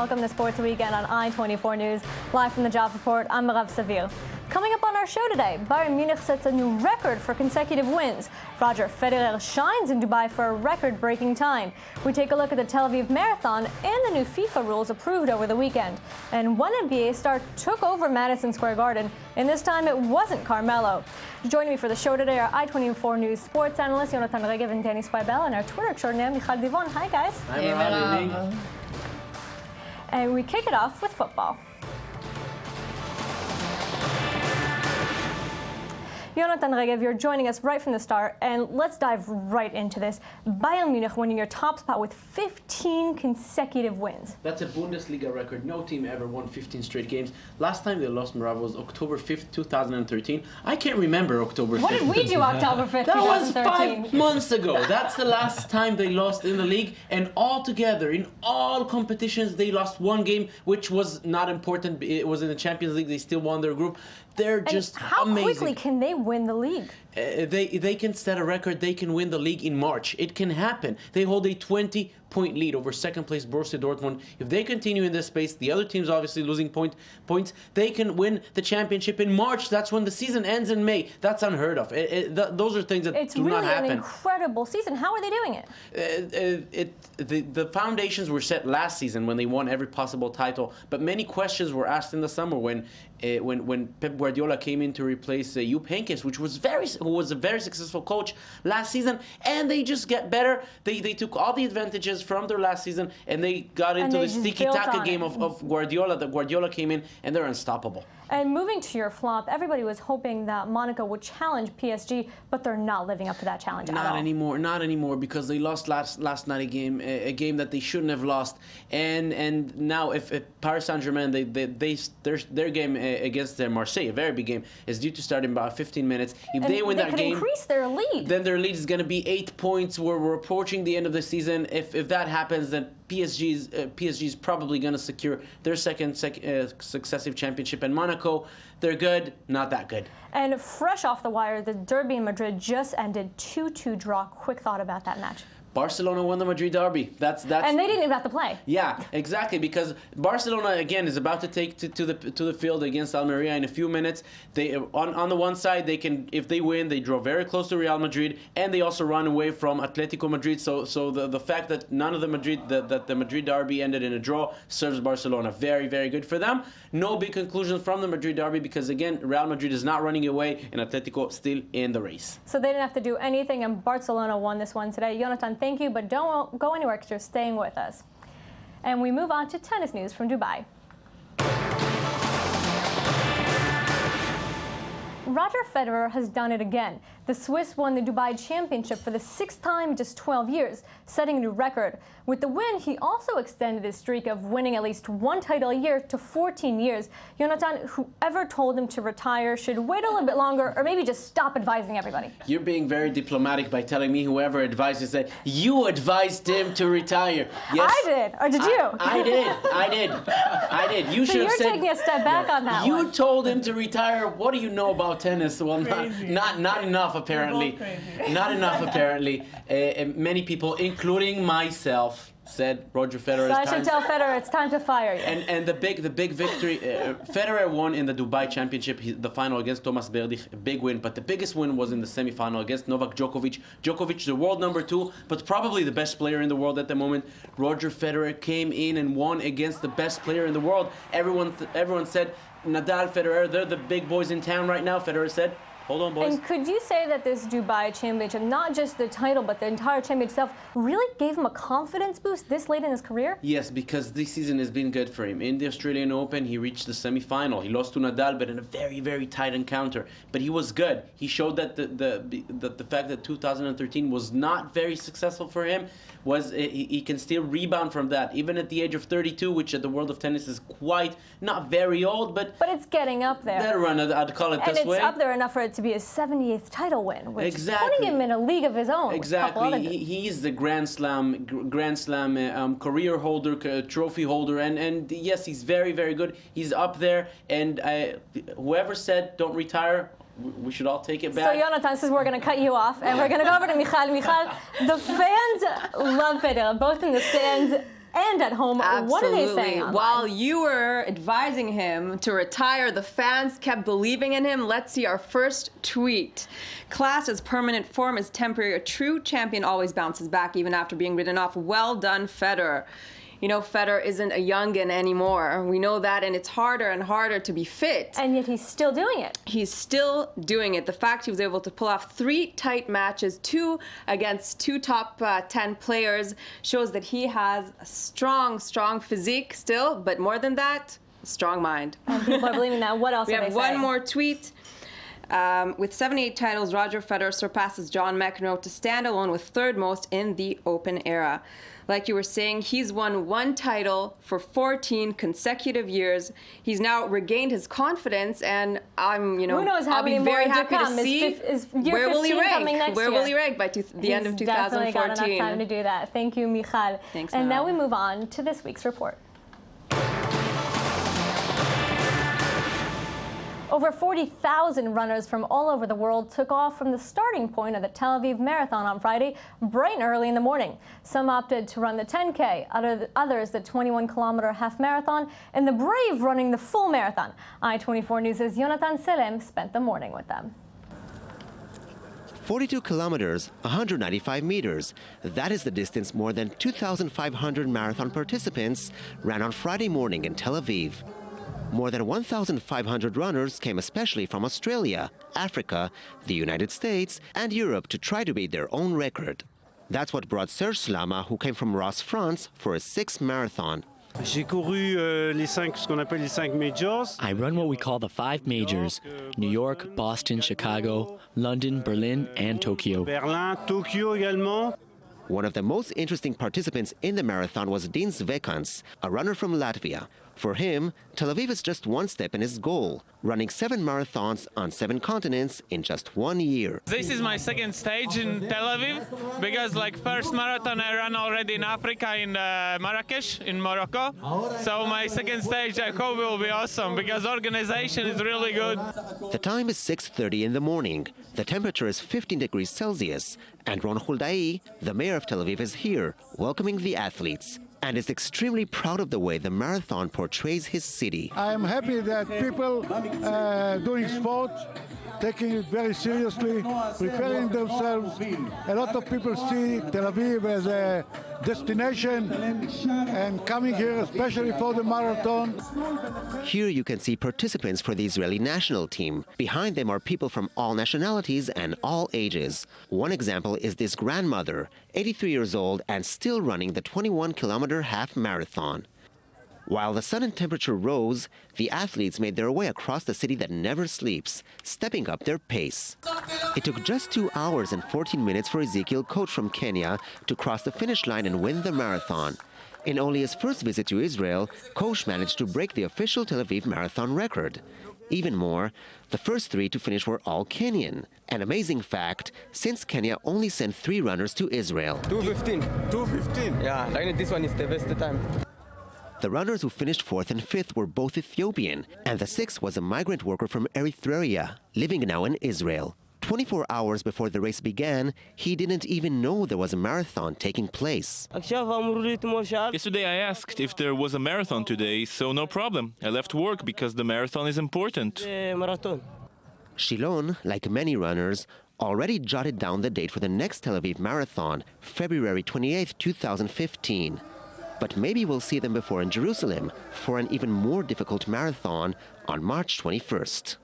welcome to Sports Weekend on I-24 News. Live from the Jaffa Port, I'm Marav Savir. Coming up on our show today, Bayern Munich sets a new record for consecutive wins. Roger Federer shines in Dubai for a record-breaking time. We take a look at the Tel Aviv Marathon and the new FIFA rules approved over the weekend. And one NBA star took over Madison Square Garden, and this time it wasn't Carmelo. Joining me for the show today are I-24 News sports analyst Jonathan Regev and Danny Spibel, and our Twitter extraordinaire Michal Divon. Hi, guys. Hi, Marav. And we kick it off with football. Jonathan Regev, you're joining us right from the start, and let's dive right into this. Bayern Munich winning your top spot with 15 consecutive wins. That's a Bundesliga record. No team ever won 15 straight games. Last time they lost, Marav, was October 5th, 2013. I can't remember October 5th. What did we do October 5th, That 2013? was 5 months ago. That's the last time they lost in the league, and altogether, in all competitions, they lost one game, which was not important. It was in the Champions League. They still won their group. They're just how amazing. quickly can they win the league? They can set a record. They can win the league in March. It can happen. They hold a 20-point lead over second place Borussia Dortmund. If they continue in this space, the other team's obviously losing points. They can win the championship in March. That's when the season ends in May. That's unheard of. Those are things that do not happen. It's really an incredible season. How are they doing it? The foundations were set last season when they won every possible title, but many questions were asked in the summer when Pep Guardiola came in to replace Jupp Heynckes, who was a very successful coach last season, and they just get better. They took all the advantages from their last season, and they got into the tiki-taka game of Guardiola. That Guardiola came in, and they're unstoppable. And moving to your flop, everybody was hoping that Monaco would challenge PSG, but they're not living up to that challenge at all. Not anymore, because they lost last night a game that they shouldn't have lost. And now if Paris Saint-Germain, their game against Marseille, a very big game, is due to start in about 15 minutes. If they win that game, increase their lead. Then their lead is going to be 8 points. We're approaching the end of the season. If that happens, then PSG is probably going to secure their second successive championship. And Monaco, they're good, not that good. And fresh off the wire, the derby in Madrid just ended 2-2 draw. Quick thought about that match. Barcelona won the Madrid derby. That's and they didn't even have to play. Yeah, exactly, because Barcelona again is about to take to the field against Almeria in a few minutes. They on the one side, they can, if they win, they draw very close to Real Madrid, and they also run away from Atletico Madrid. So the fact that none of the Madrid derby ended in a draw serves Barcelona. Very, very good for them. No big conclusions from the Madrid derby, because again, Real Madrid is not running away and Atletico still in the race. So they didn't have to do anything, and Barcelona won this one today. Jonathan, thank you, but don't go anywhere because you're staying with us. And we move on to tennis news from Dubai. Roger Federer has done it again. The Swiss won the Dubai Championship for the 6th time in just 12 years, setting a new record. With the win, he also extended his streak of winning at least one title a year to 14 years. Jonathan, whoever told him to retire should wait a little bit longer, or maybe just stop advising everybody. You're being very diplomatic by telling me whoever advised us that you advised him to retire. Yes, I did, or did you? I did. You should have said. So you're taking a step back on that one. You told him to retire. What do you know about tennis? Well, not enough apparently. Not enough apparently. Many people, including myself, said Roger Federer. So I should tell Federer it's time to fire you. And the big victory, Federer won in the Dubai Championship, the final against Thomas Berdych, a big win. But the biggest win was in the semifinal against Novak Djokovic. Djokovic, the world number 2, but probably the best player in the world at the moment. Roger Federer came in and won against the best player in the world. Everyone said Nadal, Federer, they're the big boys in town right now. Federer said, hold on, boys. And could you say that this Dubai Championship, not just the title, but the entire championship itself, really gave him a confidence boost this late in his career? Yes, because this season has been good for him. In the Australian Open, he reached the semi-final. He lost to Nadal, but in a very, very tight encounter. But he was good. He showed that the fact that 2013 was not very successful for him was he can still rebound from that, even at the age of 32, which at the world of tennis is quite not very old, but it's getting up there. Better run, I'd call it this way. And it's up there enough for it to be his 78th title win, which is putting him in a league of his own. Exactly. He's the Grand Slam career holder, trophy holder, and yes, he's very, very good. He's up there, and whoever said don't retire, we should all take it back. So, Jonathan, this is where we're going to cut you off, and we're going to go over to Michal. Michal, the fans love Federer, both in the stands and at home. Absolutely. What are they saying online? While you were advising him to retire, the fans kept believing in him. Let's see our first tweet. Class as permanent, form as temporary. A true champion always bounces back even after being ridden off. Well done, Federer. You know, Federer isn't a youngin anymore. We know that, and it's harder and harder to be fit. And yet he's still doing it. He's still doing it. The fact he was able to pull off 3 tight matches, 2 against 2 top 10 players, shows that he has a strong physique still, but more than that, a strong mind. And people are believing that. What else We are they have saying? one more tweet. With 78 titles, Roger Federer surpasses John McEnroe to stand alone with 3rd most in the Open era. Like you were saying, he's won 1 title for 14 consecutive years. He's now regained his confidence, and Who knows how I'll be many very more happy to come. to see Is year where will he 15 coming rank. next Where year? will he rank by the end of 2014? He's definitely got enough time to do that. Thank you, Michal. Thanks, and now Mel. we move on to this week's report. Over 40,000 runners from all over the world took off from the starting point of the Tel Aviv Marathon on Friday, bright and early in the morning. Some opted to run the 10K, others the 21-kilometer half marathon, and the brave running the full marathon. I-24 News' Jonathan Selem spent the morning with them. 42 kilometers, 195 meters. That is the distance more than 2,500 marathon participants ran on Friday morning in Tel Aviv. More than 1,500 runners came especially from Australia, Africa, the United States, and Europe to try to beat their own record. That's what brought Serge Slama, who came from Ross, France, for his 6th marathon. J'ai couru ce qu'on appelle les 5 majors. I run what we call the 5 majors: New York, Boston, Chicago, London, Berlin, and Tokyo. Berlin, Tokyo également. One of the most interesting participants in the marathon was Dean Zvekans, a runner from Latvia. For him, Tel Aviv is just one step in his goal, running 7 marathons on 7 continents in just 1 year. This is my 2nd stage in Tel Aviv, because first marathon I ran already in Africa, in Marrakesh, in Morocco. So my 2nd stage I hope will be awesome, because organization is really good. The time is 6:30 in the morning. The temperature is 15 degrees Celsius, and Ron Huldai, the mayor of Tel Aviv, is here, welcoming the athletes, and is extremely proud of the way the marathon portrays his city. I am happy that people doing sport, taking it very seriously, preparing themselves. A lot of people see Tel Aviv as a destination and coming here especially for the marathon. Here you can see participants for the Israeli national team. Behind them are people from all nationalities and all ages. One example is this grandmother, 83 years old and still running the 21-kilometer half marathon. While the sun and temperature rose, the athletes made their way across the city that never sleeps, stepping up their pace. It took just 2 hours and 14 minutes for Ezekiel Coach from Kenya to cross the finish line and win the marathon. In only his first visit to Israel, Coach managed to break the official Tel Aviv marathon record. Even more, the first 3 to finish were all Kenyan. An amazing fact, since Kenya only sent 3 runners to Israel. 2:15. 2:15? Yeah, I think this one is the best time. The runners who finished 4th and 5th were both Ethiopian, and the 6th was a migrant worker from Eritrea, living now in Israel. 24 hours before the race began, he didn't even know there was a marathon taking place. Yesterday I asked if there was a marathon today, so no problem. I left work because the marathon is important. Shilon, like many runners, already jotted down the date for the next Tel Aviv Marathon, February 28, 2015. But maybe we'll see them before in Jerusalem for an even more difficult marathon on March 21st.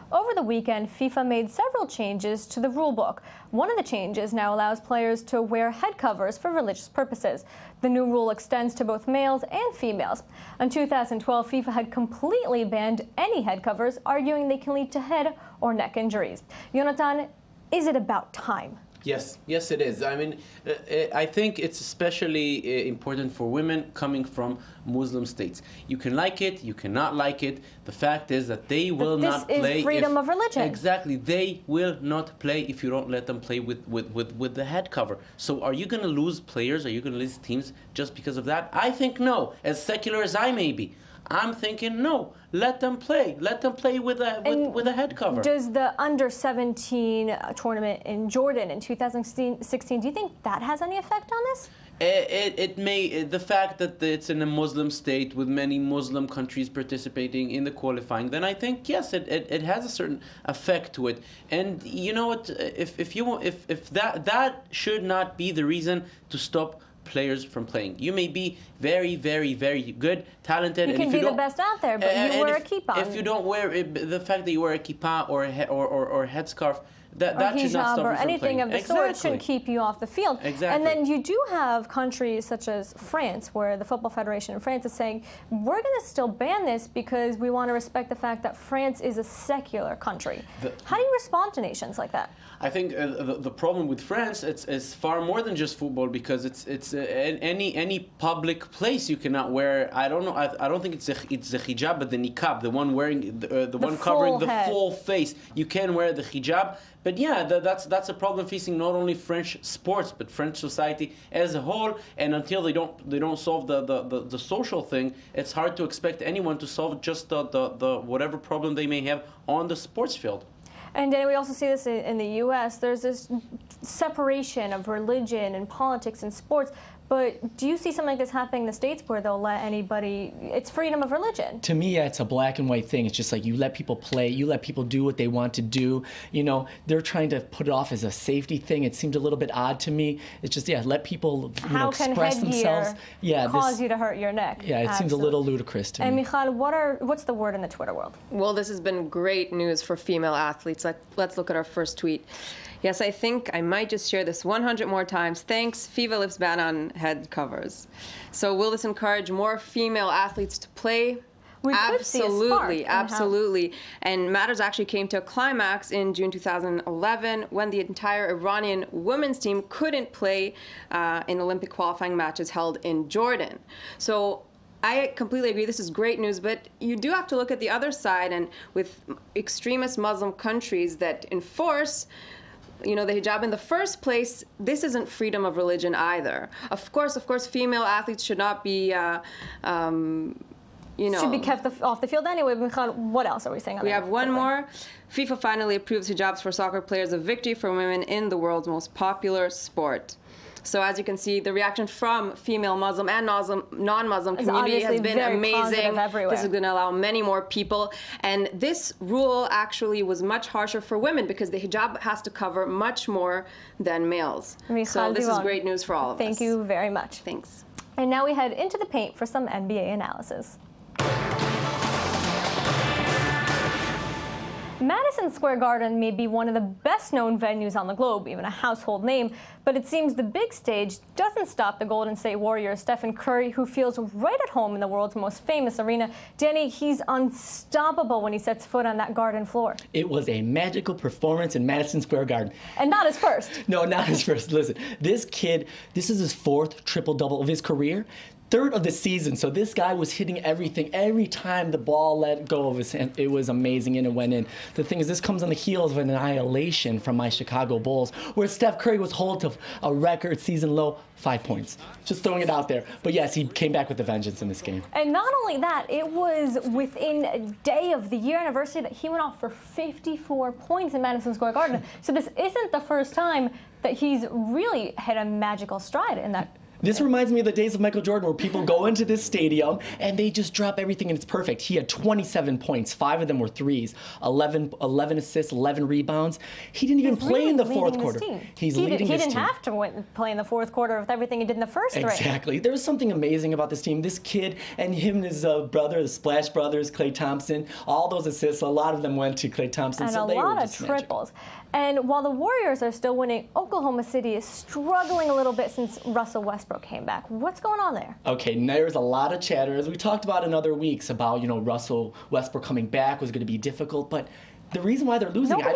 Over the weekend, FIFA made several changes to the rulebook. One of the changes now allows players to wear head covers for religious purposes. The new rule extends to both males and females. In 2012, FIFA had completely banned any head covers, arguing they can lead to head or neck injuries. Jonathan, is it about time? Yes, it is. I mean, I think it's especially important for women coming from Muslim states. You can like it, you cannot like it. The fact is that they will not play. This is freedom of religion. Exactly. They will not play if you don't let them play with the head cover. So are you going to lose players? Are you going to lose teams just because of that? I think no. As secular as I may be, I'm thinking no. Let them play. Let them play with a head cover. Does the under-17 tournament in Jordan in 2016, do you think that has any effect on this? The fact that it's in a Muslim state with many Muslim countries participating in the qualifying, then I think yes, it has a certain effect to it. And you know what? If that should not be the reason to stop players from playing. You may be very, very, very good, talented. You can be the best out there, but you wear a kippah. If you don't wear the fact that you wear a kippah or a headscarf, that should not stop you or from anything playing. of the sort shouldn't keep you off the field. Exactly. And then you do have countries such as France, where the Football Federation in France is saying, we're going to still ban this because we want to respect the fact that France is a secular country. How do you respond to nations like that? I think the problem with France it's far more than just football, because it's any public place you cannot wear. I don't think it's the hijab, but the niqab, the one wearing the one covering the full face. You can wear the hijab. But yeah, that's a problem facing not only French sports but French society as a whole. And until they don't solve the social thing, it's hard to expect anyone to solve just the whatever problem they may have on the sports field. And then we also see this in the U.S. There's this separation of religion and politics and sports. But do you see something like this happening in the States where they'll let anybody, it's freedom of religion? To me, yeah, it's a black and white thing. It's just like you let people play, you let people do what they want to do. You know, they're trying to put it off as a safety thing. It seemed a little bit odd to me. It's just, yeah, let people express themselves. Yeah, cause you to hurt your neck? Yeah, it seems a little ludicrous to me. And Michal, what's the word in the Twitter world? Well, this has been great news for female athletes. Let's look at our first tweet. Yes, I think I might just share this 100 more times. Thanks, FIFA lifts ban on head covers. So will this encourage more female athletes to play? We Absolutely, absolutely. And matters actually came to a climax in June 2011 when the entire Iranian women's team couldn't play in Olympic qualifying matches held in Jordan. So I completely agree. This is great news, but you do have to look at the other side. And with extremist Muslim countries that enforce the hijab in the first place, this isn't freedom of religion either. Of course, female athletes should not be, should be kept off the field anyway. What else are we saying? We have one more. FIFA finally approves hijabs for soccer players, a victory for women in the world's most popular sport. So as you can see, the reaction from female Muslim and non-Muslim community has been amazing. This is going to allow many more people. And this rule actually was much harsher for women because the hijab has to cover much more than males. So this is great news for all of us. Thank you very much. Thanks. And now we head into the paint for some NBA analysis. Madison Square Garden may be one of the best-known venues on the globe, even a household name, but it seems the big stage doesn't stop the Golden State Warriors' Stephen Curry, who feels right at home in the world's most famous arena. Danny, he's unstoppable when he sets foot on that Garden floor. It was a magical performance in Madison Square Garden. And not his first. No, not his first. Listen, this kid, this is his fourth triple-double of his career. Third of the season, so this guy was hitting everything. Every time the ball let go of his hand, it was amazing and it went in. The thing is, this comes on the heels of an annihilation from my Chicago Bulls, where Steph Curry was held to a record season low 5 points. Just throwing it out there. But yes, he came back with a vengeance in this game. And not only that, it was within a day of the year anniversary that he went off for 54 points in Madison Square Garden. So this isn't the first time that he's really hit a magical stride in that. This reminds me of the days of Michael Jordan, where people go into this stadium and they just drop everything and it's perfect. He had 27 points, 5 of them were threes, 11 assists, 11 rebounds. He didn't even play in the fourth quarter. He didn't have to play in the fourth quarter with everything he did in the first three. Exactly. There was something amazing about this team. This kid and him and his brother, the Splash Brothers, Klay Thompson, all those assists, a lot of them went to Klay Thompson. And so a lot of triples. And while the Warriors are still winning, Oklahoma City is struggling a little bit since Russell Westbrook came back. What's going on there? Okay, there's a lot of chatter, as we talked about in other weeks, about Russell Westbrook coming back was going to be difficult, but the reason why they're losing, I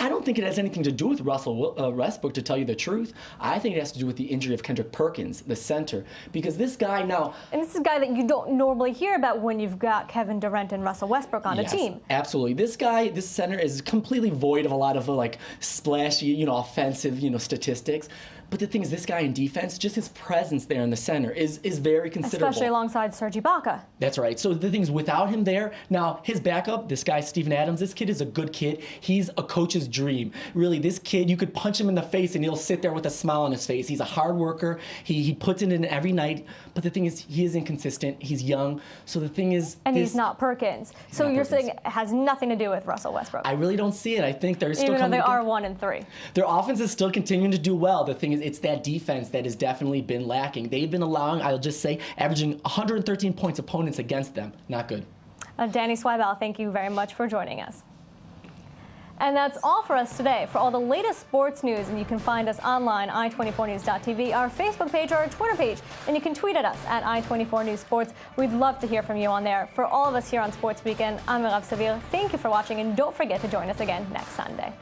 don't think it has anything to do with Russell Westbrook, to tell you the truth. I think it has to do with the injury of Kendrick Perkins, the center, because this guy now... And this is a guy that you don't normally hear about when you've got Kevin Durant and Russell Westbrook on a team. Absolutely. This guy, this center, is completely void of a lot of splashy, offensive, statistics. But the thing is, this guy in defense, just his presence there in the center is very considerable. Especially alongside Serge Ibaka. That's right. So the thing is, without him there, now his backup, this guy, Steven Adams, this kid is a good kid. He's a coach's dream. Really, this kid, you could punch him in the face and he'll sit there with a smile on his face. He's a hard worker. He puts it in every night. But the thing is, he is inconsistent. He's young. So the thing is... And he's not Perkins. So you're saying it has nothing to do with Russell Westbrook? I really don't see it. I think they're still Even though they coming are 1-3. Their offense is still continuing to do well. The thing is, it's that defense that has definitely been lacking. They've been allowing, I'll just say, averaging 113 points opponents against them. Not good. Danny Swibel, thank you very much for joining us. And that's all for us today. For all the latest sports news, and you can find us online, i24news.tv, our Facebook page, or our Twitter page, and you can tweet at us at i24newssports. We'd love to hear from you on there. For all of us here on Sports Weekend, I'm Merav Savir. Thank you for watching, and don't forget to join us again next Sunday.